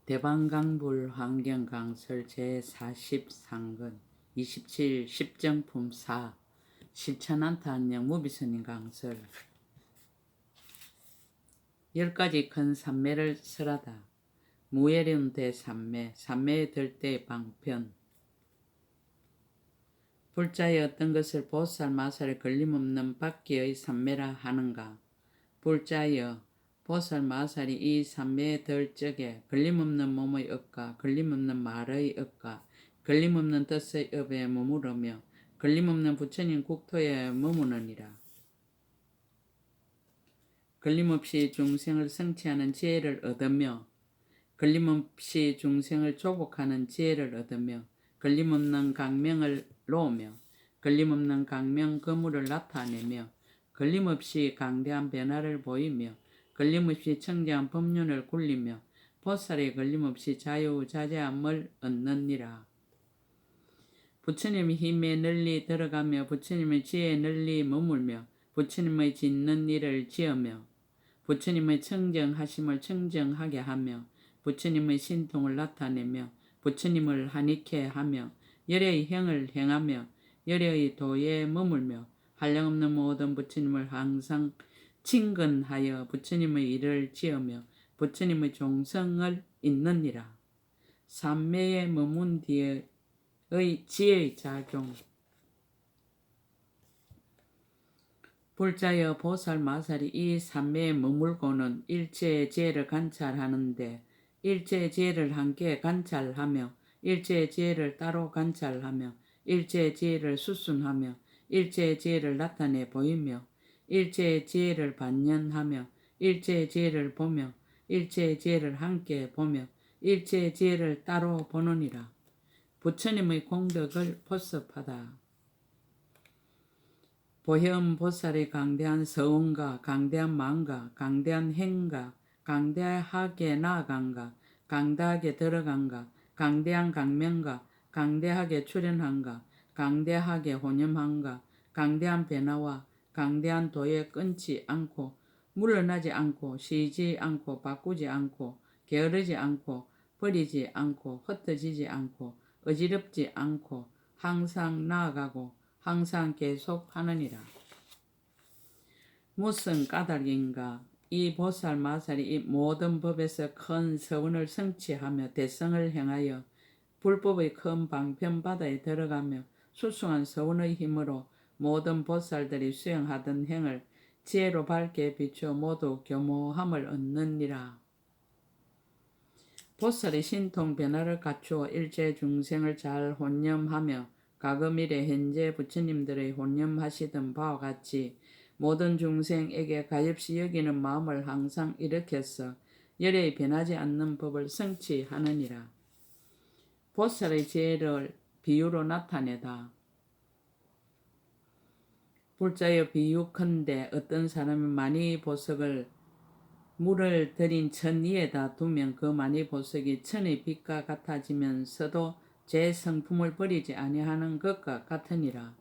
대방강불 환경강설 제43권 27 10정품 4 실천한타 안녕 무비선인 강설 10가지 큰 산매를 설하다. 무예륜 대산매, 산매에 들 때 방편. 불자의 어떤 것을 보살 마살에 걸림없는 밖의 산매라 하는가. 불자여 보살 마살이 이 산매에 들 적에 걸림없는 몸의 업과 걸림없는 말의 업과 걸림없는 뜻의 업에 머무르며 걸림없는 부처님 국토에 머무느니라. 걸림없이 중생을 성취하는 지혜를 얻으며 걸림없이 중생을 조복하는 지혜를 얻으며 걸림없는 강명을 놓으며 걸림없는 강명 거물을 나타내며 걸림없이 강대한 변화를 보이며 걸림없이 청정한 법륜을 굴리며 보살의 걸림없이 자유자재함을 얻느니라. 부처님의 힘에 널리 들어가며 부처님의 지혜에 널리 머물며 부처님의 짓는 일을 지으며 부처님의 청정하심을 청정하게 하며 부처님의 신통을 나타내며 부처님을 하닉해 하며 열애의 행을 행하며 열애의 도에 머물며 한량없는 모든 부처님을 항상 친근하여 부처님의 일을 지으며 부처님의 종성을 잇느니라. 삼매에 머문 뒤의 지혜의 작용. 불자여 보살 마살이 이 삼매에 머물고는 일체의 지혜를 관찰하는데 일체의 지혜를 함께 관찰하며 일체의 지혜를 따로 관찰하며 일체의 지혜를 수순하며 일체의 지혜를 나타내 보이며 일체의 지혜를 반연하며 일체의 지혜를 보며 일체의 지혜를 함께 보며 일체의 지혜를 따로 보느니라. 부처님의 공덕을 포섭하다. 보현 보살의 강대한 서원과 강대한 마음과 강대한 행과 강대하게 나아간가 강대하게 들어간가 강대한 강명과 강대하게 출현한가 강대하게 혼념한가 강대한 변화와 강대한 도에 끊지 않고 물러나지 않고 쉬지 않고 바꾸지 않고 게으르지 않고 버리지 않고 흩어지지 않고 어지럽지 않고 항상 나아가고 항상 계속하느니라. 무슨 까닭인가. 이 보살 마살이 이 모든 법에서 큰 서원을 성취하며 대성을 행하여 불법의 큰 방편 바다에 들어가며 수승한 서원의 힘으로 모든 보살들이 수행하던 행을 지혜로 밝게 비추어 모두 교모함을 얻느니라. 보살의 신통 변화를 갖추어 일체 중생을 잘 혼념하며 과거 미래 현재 부처님들의 혼념하시던 바와 같이 모든 중생에게 가엾이 여기는 마음을 항상 일으켜서 열애에 변하지 않는 법을 성취하느니라. 보살의 지혜를 비유로 나타내다. 불자여 비유컨대 어떤 사람이 많이 보석을 물을 들인 천 위에다 두면 그 많이 보석이 천의 빛과 같아지면서도 제 성품을 버리지 아니하는 것과 같으니라.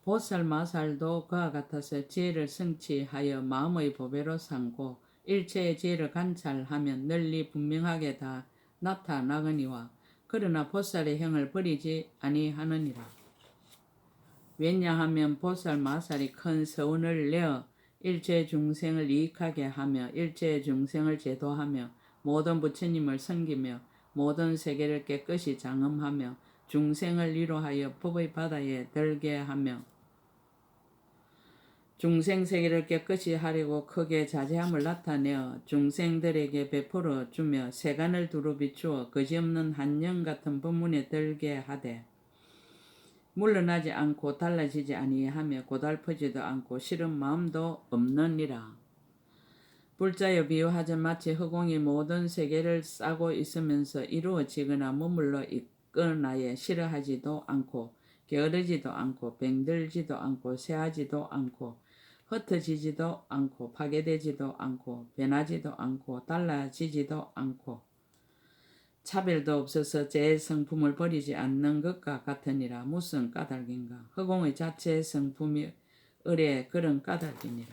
보살 마살도 그와 같아서 지혜를 성취하여 마음의 보배로 삼고 일체의 지혜를 관찰하면 널리 분명하게 다 나타나거니와 그러나 보살의 행을 버리지 아니하느니라. 왜냐하면 보살 마살이 큰 서원을 내어 일체 중생을 이익하게 하며 일체 중생을 제도하며 모든 부처님을 섬기며 모든 세계를 깨끗이 장엄하며 중생을 위로하여 법의 바다에 들게 하며 중생 세계를 깨끗이 하려고 크게 자제함을 나타내어 중생들에게 베풀어 주며 세간을 두루 비추어 거지없는 한영 같은 법문에 들게 하되 물러나지 않고 달라지지 아니하며 고달프지도 않고 싫은 마음도 없느니라. 불자여 비유하자 마치 허공이 모든 세계를 싸고 있으면서 이루어지거나 머물러 있거나에 싫어하지도 않고 게으르지도 않고 병들지도 않고 쇠하지도 않고 흩어지지도 않고 파괴되지도 않고 변하지도 않고 달라지지도 않고 차별도 없어서 제 성품을 버리지 않는 것과 같으니라. 무슨 까닭인가. 허공의 자체 성품이 을에 그런 까닭이니라.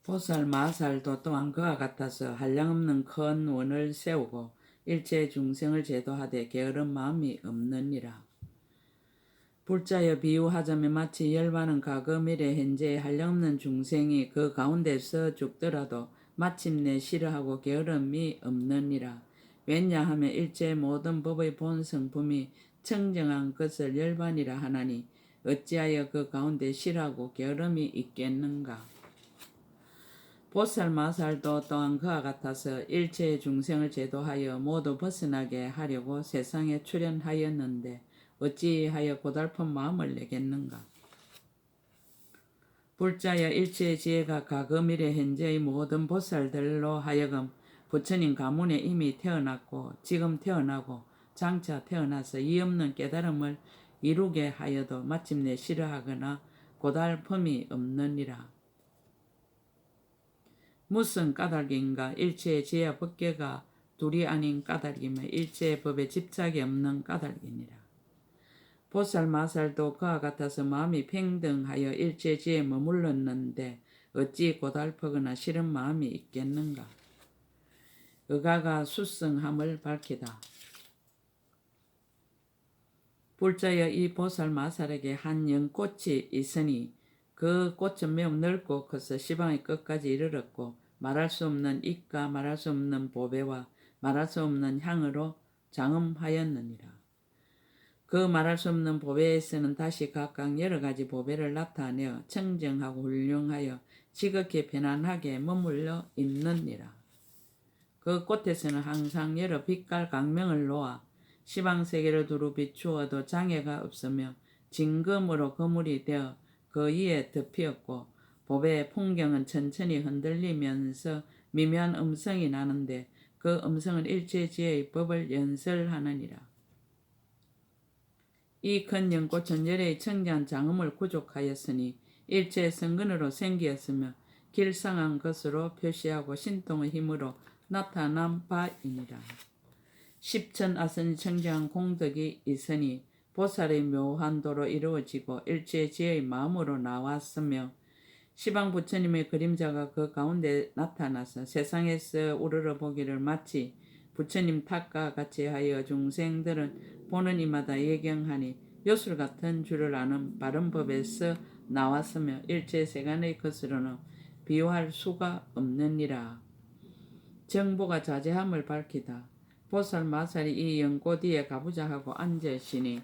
보살 마살도 또한 그와 같아서 한량없는 큰 원을 세우고 일체 중생을 제도하되 게으른 마음이 없느니라. 불자여 비유하자면 마치 열반은 과거 미래 현재의 한량없는 중생이 그 가운데서 죽더라도 마침내 싫어하고 게으름이 없느니라. 왜냐하면 일체 모든 법의 본 성품이 청정한 것을 열반이라 하나니 어찌하여 그 가운데 싫어하고 게으름이 있겠는가. 보살 마살도 또한 그와 같아서 일체의 중생을 제도하여 모두 벗어나게 하려고 세상에 출현하였는데 어찌하여 고달픈 마음을 내겠는가. 불자여 일체의 지혜가 과거 미래 현재의 모든 보살들로 하여금 부처님 가문에 이미 태어났고 지금 태어나고 장차 태어나서 이 없는 깨달음을 이루게 하여도 마침내 싫어하거나 고달픔이 없느니라. 무슨 까닭인가. 일체의 지혜와 법계가 둘이 아닌 까닭이며 일체의 법에 집착이 없는 까닭이니라. 보살 마살도 그와 같아서 마음이 평등하여 일체 지혜에 머물렀는데 어찌 고달프거나 싫은 마음이 있겠는가. 의가가 수승함을 밝히다. 불자여 이 보살 마살에게 한 연꽃이 있으니 그 꽃은 매우 넓고 커서 시방의 끝까지 이르렀고 말할 수 없는 입과 말할 수 없는 보배와 말할 수 없는 향으로 장엄하였느니라. 그 말할 수 없는 보배에서는 다시 각각 여러 가지 보배를 나타내어 청정하고 훌륭하여 지극히 편안하게 머물러 있느니라. 그 꽃에서는 항상 여러 빛깔 강명을 놓아 시방세계를 두루 비추어도 장애가 없으며 진금으로 거물이 되어 그 위에 덮이었고 보배의 풍경은 천천히 흔들리면서 미묘한 음성이 나는데 그 음성은 일체지혜의 법을 연설하느니라. 이 큰 연꽃은 열의 청정한 장음을 구족하였으니 일체의 성근으로 생기었으며 길상한 것으로 표시하고 신통의 힘으로 나타난 바이니라. 십천아선이 청정한 공덕이 있으니 보살의 묘한 도로 이루어지고 일체의 지혜의 마음으로 나왔으며 시방 부처님의 그림자가 그 가운데 나타나서 세상에서 우러러 보기를 마치 부처님 탓과 같이 하여 중생들은 보는 이마다 예경하니 요술 같은 줄을 아는 바른 법에서 나왔으며 일체 세간의 것으로는 비유할 수가 없느니라. 정보가 자제함을 밝히다. 보살 마살이 이 연꽃 위에 가보자 하고 앉으시니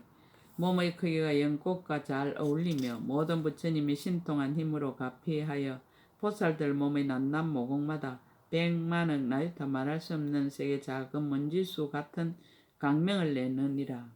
몸의 크기가 연꽃과 잘 어울리며 모든 부처님이 신통한 힘으로 가피하여 보살들 몸의 낱낱 모공마다 백만억 나유타 말할 수 없는 세계 작은 먼지수 같은 강명을 내느니라.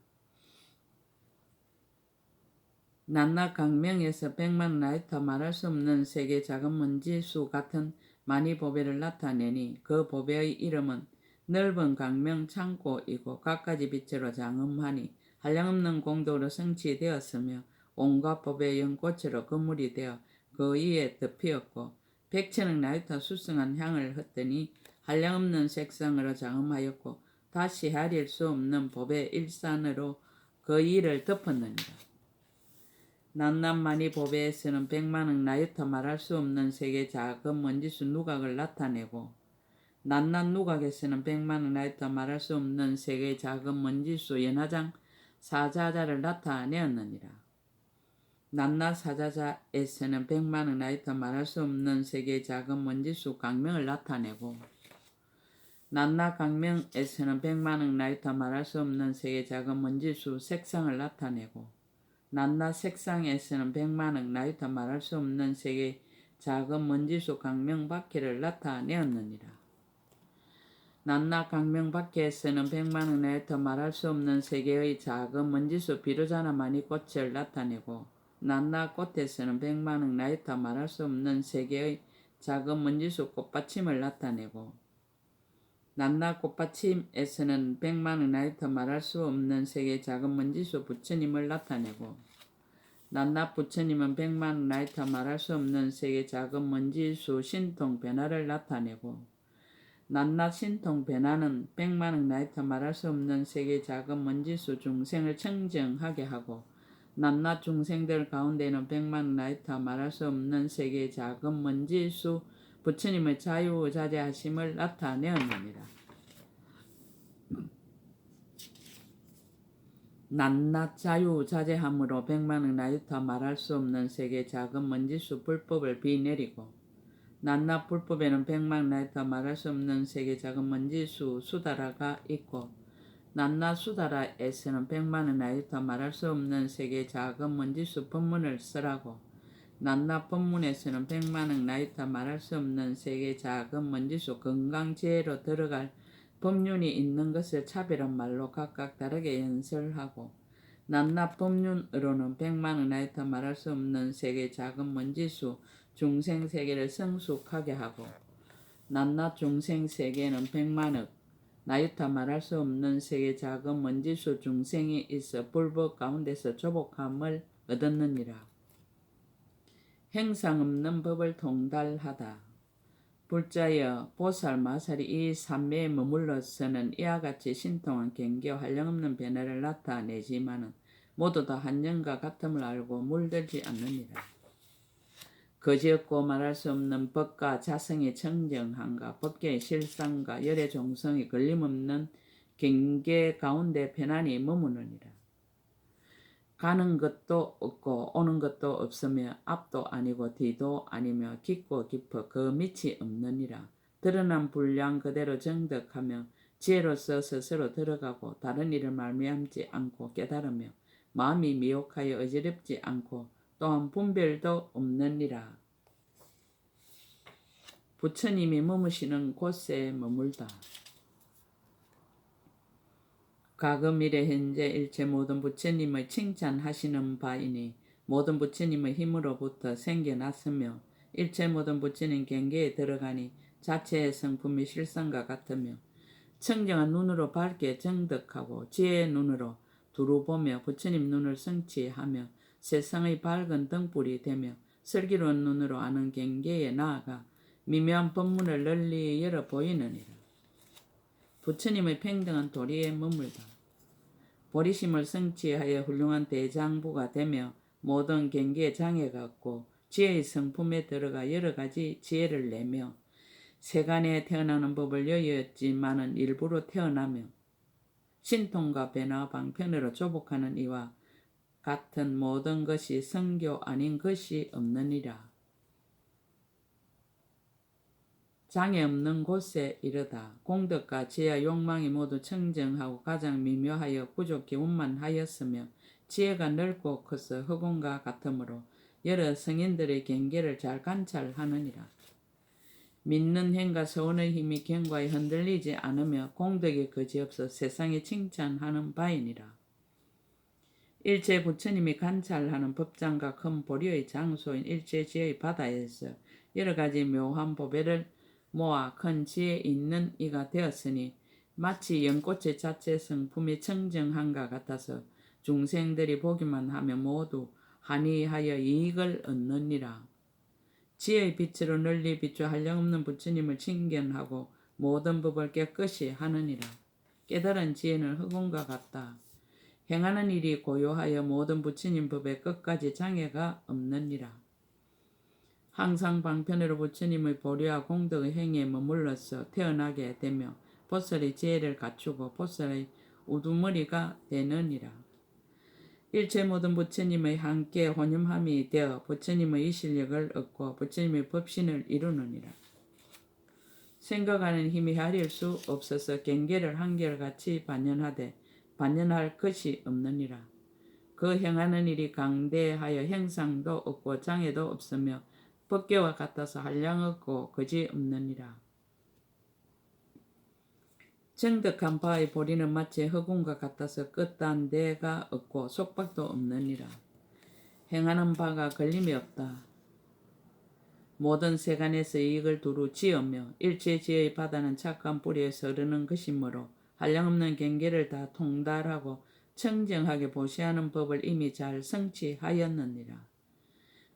낱낱 강명에서 백만 나유타 말할 수 없는 세계 작은 먼지수 같은 많이 보배를 나타내니 그 보배의 이름은 넓은 강명 창고이고 갖가지 빛으로 장엄하니 한량없는 공덕으로 성취되었으며 온갖 법의 연꽃으로 건물이 되어 그 위에 덮이었고 백천억 나유타 수승한 향을 헛더니 한량없는 색상으로 장엄하였고 다시 헤아릴 수 없는 법의 일산으로 그 위를 덮었느니라. 낱낱만이 보배에서는 백만억 나유타 말할 수 없는 세계 작은 먼지수 누각을 나타내고 낱낱 누각에서는 백만억 나유타 말할 수 없는 세계 작은 먼지수 연화장 사자자를 나타내었느니라. 낱낱 사자자에서는 백만억 나유타 말할 수 없는 세계 작은 먼지수 강명을 나타내고 낱낱 강명에서는 백만억 나유타 말할 수 없는 세계 작은 먼지수 색상을 나타내고 낱낱 색상에서는 백만억 나유타 말할 수 없는 세계 작은 먼지수 강명 바퀴를 나타내었느니라. 낱낱 강명 바퀴에서는 백만억 나유타 말할 수 없는 세계의 작은 먼지수 비로자나만이 꽃을 나타내고 낱낱 꽃에서는 백만억 나유타 말할 수 없는 세계의 작은 먼지수 꽃받침을 나타내고 낱낱 꽃받침에서는 백만억 나유타 말할 수 없는 세계 작은 먼지수 부처님을 나타내고 낱낱 부처님은 백만억 나유타 말할 수 없는 세계 작은 먼지수 신통 변화를 나타내고 낱낱 신통 변화는 백만억 나유타 말할 수 없는 세계 작은 먼지수 중생을 청정하게 하고 낱낱 중생들 가운데는 백만억 나유타 말할 수 없는 세계 작은 먼지수 부처님의 자유자재하심을 나타내었느니라. 낱낱 자유자재함으로 백만억 나유타 말할 수 없는 세계 작은 먼지수 불법을 비내리고 낱낱 불법에는 백만억 나유타 말할 수 없는 세계 작은 먼지수 수다라가 있고 낱낱 수다라에서는 백만억 나유타 말할 수 없는 세계 작은 먼지수 법문을 쓰라고 낱낱 법문에서는 백만억 나유타 말할 수 없는 세계 작은 먼지수 건강지혜로 들어갈 법륜이 있는 것을 차별한 말로 각각 다르게 연설하고 낱낱 법륜으로는 백만억 나유타 말할 수 없는 세계 작은 먼지수 중생세계를 성숙하게 하고 낱낱 중생세계에는 백만억 나유타 말할 수 없는 세계 작은 먼지수 중생이 있어 불법 가운데서 조복함을 얻었느니라. 행상 없는 법을 통달하다. 불자여 보살 마살이 이 삼매에 머물러서는 이와 같이 신통한 경계와 한량없는 변화를 나타내지만은 모두 다 한영과 같음을 알고 물들지 않느니라. 거지없고 말할 수 없는 법과 자성의 청정함과 법계의 실상과 열의 종성이 걸림없는 경계 가운데 편안히 머무느니라. 가는 것도 없고 오는 것도 없으며 앞도 아니고 뒤도 아니며 깊고 깊어 그 밑이 없느니라. 드러난 분량 그대로 정득하며 지혜로서 스스로 들어가고 다른 일을 말미암지 않고 깨달으며 마음이 미혹하여 어지럽지 않고 또한 분별도 없느니라. 부처님이 머무시는 곳에 머물다. 과거 미래 현재 일체 모든 부처님의 칭찬하시는 바이니 모든 부처님의 힘으로부터 생겨났으며 일체 모든 부처님 경계에 들어가니 자체의 성품이 실상과 같으며 청정한 눈으로 밝게 정득하고 지혜의 눈으로 두루 보며 부처님 눈을 성취하며 세상의 밝은 등불이 되며 슬기로운 눈으로 아는 경계에 나아가 미묘한 법문을 널리 열어 보이느니라. 부처님의 평등한 도리에 머물다. 보리심을 성취하여 훌륭한 대장부가 되며 모든 경계에 장애가 없고 지혜의 성품에 들어가 여러 가지 지혜를 내며 세간에 태어나는 법을 여였지만은 일부러 태어나며 신통과 변화 방편으로 조복하는 이와 같은 모든 것이 성교 아닌 것이 없느니라. 장애 없는 곳에 이르다. 공덕과 지혜와 욕망이 모두 청정하고 가장 미묘하여 부족히 원만하였으며 지혜가 넓고 커서 흑원과 같으므로 여러 성인들의 경계를 잘 관찰하느니라. 믿는 행과 서원의 힘이 경과에 흔들리지 않으며 공덕이 그지없어 세상에 칭찬하는 바이니라. 일체 부처님이 관찰하는 법장과 큰 보리의 장소인 일체지혜의 바다에서 여러 가지 묘한 보배를 모아 큰 지혜 있는 이가 되었으니 마치 연꽃의 자체 성품이 청정한과 같아서 중생들이 보기만 하면 모두 한이하여 이익을 얻느니라. 지혜의 빛으로 널리 비추어 한량없는 부처님을 칭견하고 모든 법을 깨끗이 하느니라. 깨달은 지혜는 흑원과 같다. 행하는 일이 고요하여 모든 부처님 법에 끝까지 장애가 없느니라. 항상 방편으로 부처님의 보리와 공덕의 행에 머물러서 태어나게 되며 보살의 지혜를 갖추고 보살의 우두머리가 되느니라. 일체 모든 부처님의 함께 혼념함이 되어 부처님의 이실력을 얻고 부처님의 법신을 이루느니라. 생각하는 힘이 헤아릴 수 없어서 경계를 한결같이 반연하되 반연할 것이 없느니라. 그 행하는 일이 강대하여 행상도 없고 장애도 없으며 법계와 같아서 한량없고 거지없느니라. 정득한 바의 보리는 마치 흑운과 같아서 끝단 데가 없고 속박도 없느니라. 행하는 바가 걸림이 없다. 모든 세간에서 이익을 두루 지으며 일체지혜의 바다는 착한 뿌리에서 흐르는 것이므로 한량없는 경계를 다 통달하고 청정하게 보시하는 법을 이미 잘 성취하였느니라.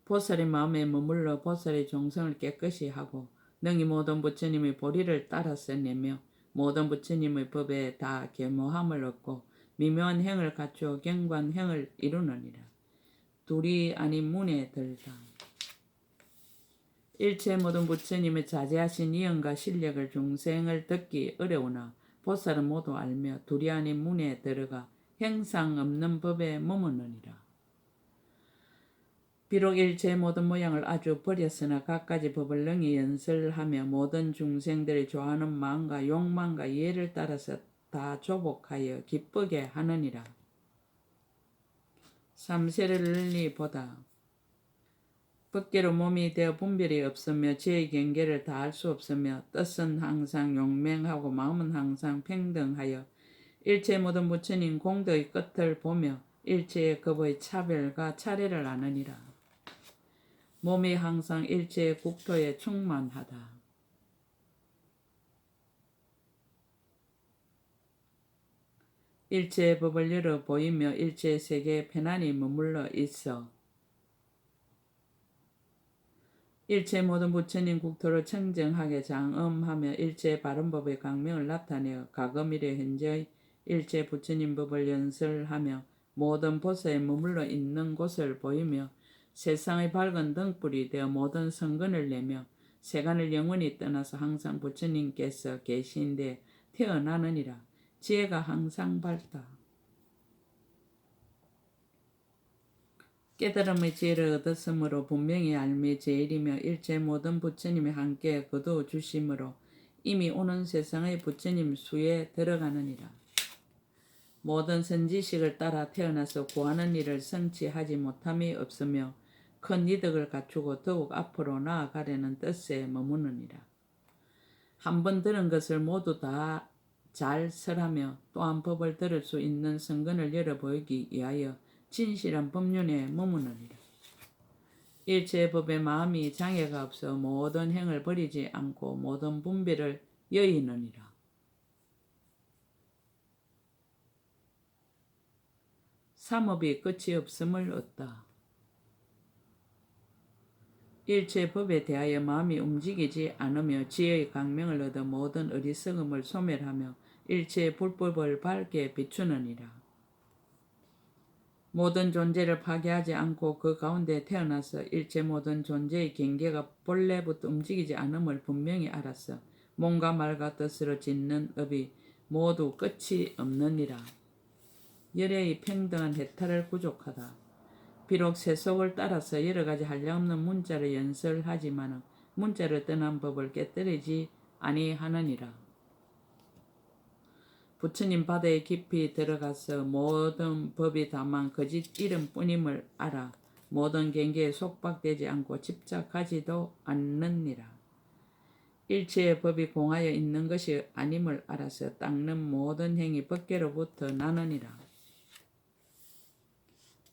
보살의 마음에 머물러 보살의 종성을 깨끗이 하고 능히 모든 부처님의 보리를 따라서 내며 모든 부처님의 법에 다 계모함을 얻고 미묘한 행을 갖추어 경관행을 이루느니라. 둘이 아닌 문에 들다. 일체 모든 부처님의 자제하신 이연과 실력을 중생을 듣기 어려우나 보살은 모두 알며 두리 아닌 문에 들어가 형상 없는 법에 머무느니라. 비록 일체 모든 모양을 아주 버렸으나 갖가지 법을 능히 연설하며 모든 중생들이 좋아하는 마음과 욕망과 이해를 따라서 다 조복하여 기쁘게 하느니라. 삼세를 널리 보다. 법계로 몸이 되어 분별이 없으며 지의 경계를 다할 수 없으며 뜻은 항상 용맹하고 마음은 항상 평등하여 일체 모든 부처님 공덕의 끝을 보며 일체의 급의 차별과 차례를 아느니라. 몸이 항상 일체의 국토에 충만하다. 일체의 법을 열어 보이며 일체의 세계에 편안히 머물러 있어 일체 모든 부처님 국토를 청정하게 장엄하며 일체의 바른 법의 강명을 나타내어 가금일의 현재의 일체 부처님 법을 연설하며 모든 보세에 머물러 있는 곳을 보이며 세상의 밝은 등불이 되어 모든 성근을 내며 세간을 영원히 떠나서 항상 부처님께서 계신데 태어나느니라. 지혜가 항상 밝다. 깨달음의 지혜를 얻었으므로 분명히 알미 제일이며 일체 모든 부처님이 함께 거두어 주심으로 이미 오는 세상의 부처님 수에 들어가느니라. 모든 선지식을 따라 태어나서 구하는 일을 성취하지 못함이 없으며 큰 이득을 갖추고 더욱 앞으로 나아가려는 뜻에 머무느니라. 한번 들은 것을 모두 다 잘 설하며 또한 법을 들을 수 있는 성근을 열어 보이기 위하여 진실한 법륜에 머무느니라. 일체의 법에 마음이 장애가 없어 모든 행을 버리지 않고 모든 분별을 여의느니라. 삼업이 끝이 없음을 얻다. 일체 법에 대하여 마음이 움직이지 않으며 지혜의 강명을 얻어 모든 어리석음을 소멸하며 일체의 불법을 밝게 비추느니라. 모든 존재를 파괴하지 않고 그 가운데 태어나서 일체 모든 존재의 경계가 본래부터 움직이지 않음을 분명히 알았어 몸과 말과 뜻으로 짓는 업이 모두 끝이 없느니라. 열애의 평등한 해탈을 구족하다. 비록 세속을 따라서 여러가지 한량없는 문자를 연설하지만 문자를 떠난 법을 깨뜨리지 아니하느니라. 부처님 바다에 깊이 들어가서 모든 법이 다만 거짓 이름뿐임을 알아 모든 경계에 속박되지 않고 집착하지도 않느니라. 일체의 법이 공하여 있는 것이 아님을 알아서 닦는 모든 행위 법계로부터 나느니라.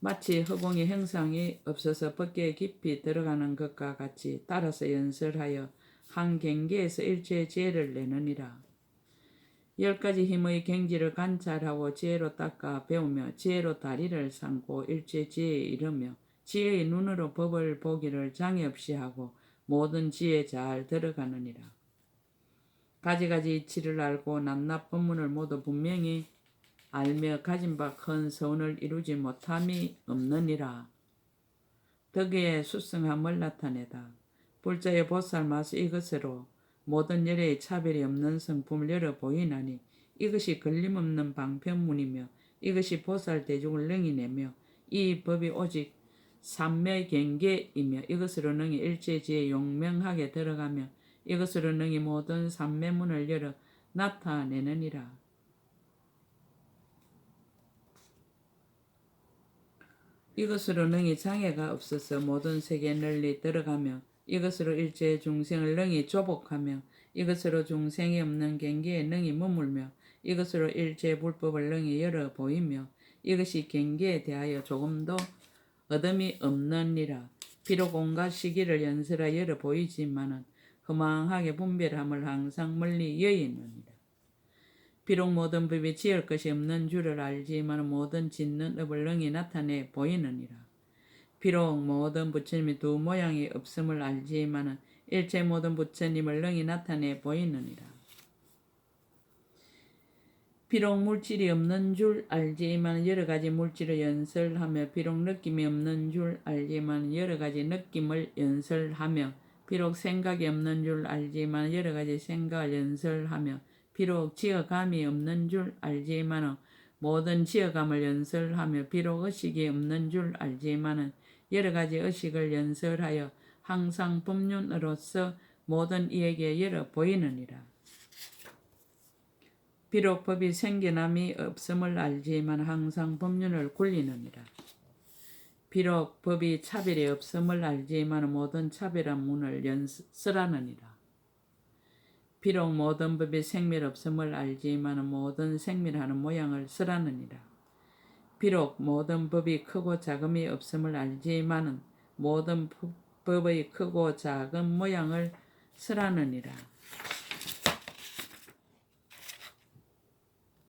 마치 허공에 형상이 없어서 법계에 깊이 들어가는 것과 같이 따라서 연설하여 한 경계에서 일체의 지혜를 내느니라. 10가지 힘의 경지를 관찰하고 지혜로 닦아 배우며 지혜로 다리를 삼고 일체 지혜에 이르며 지혜의 눈으로 법을 보기를 장애 없이 하고 모든 지혜에 잘 들어가느니라. 가지가지 이치를 알고 낱낱 법문을 모두 분명히 알며 가진 바 큰 서운을 이루지 못함이 없느니라. 덕의 수승함을 나타내다. 불자의 보살 마수 이것으로 모든 열애의 차별이 없는 성품을 열어 보이나니 이것이 걸림없는 방편문이며 이것이 보살 대중을 능히 내며 이 법이 오직 삼昧경계이며 이것으로 능히 일체지에 용명하게 들어가며 이것으로 능히 모든 삼매문을 열어 나타내느니라. 이것으로 능히 장애가 없어서 모든 세계에 널리 들어가며 이것으로 일체의 중생을 능히 조복하며 이것으로 중생이 없는 경계에 능히 머물며 이것으로 일체의 불법을 능히 열어 보이며 이것이 경계에 대하여 조금도 어둠이 없느니라. 비록 온갖 시기를 연설하 열어 보이지만은 허망하게 분별함을 항상 멀리 여의느니라. 비록 모든 법이 지을 것이 없는 줄을 알지만 모든 짓는 업을 능히 나타내 보이느니라. 비록 모든 부처님이 두 모양이 없음을 알지만은 일체 모든 부처님을 능히 나타내 보이느니라. 비록 물질이 없는 줄 알지만 여러 가지 물질을 연설하며 비록 느낌이 없는 줄 알지만 여러 가지 느낌을 연설하며 비록 생각이 없는 줄 알지만 여러 가지 생각을 연설하며 비록 지어감이 없는 줄 알지만 모든 지어감을 연설하며 비록 의식이 없는 줄 알지만 여러 가지 의식을 연설하여 항상 법륜으로서 모든 이에게 열어 보이느니라. 비록 법이 생겨남이 없음을 알지만 항상 법륜을 굴리느니라. 비록 법이 차별이 없음을 알지만 모든 차별한 문을 연설하느니라. 비록 모든 법이 생멸 없음을 알지만 모든 생멸하는 모양을 설하느니라. 비록 모든 법이 크고 작음이 없음을 알지만 모든 법의 크고 작은 모양을 설하느니라.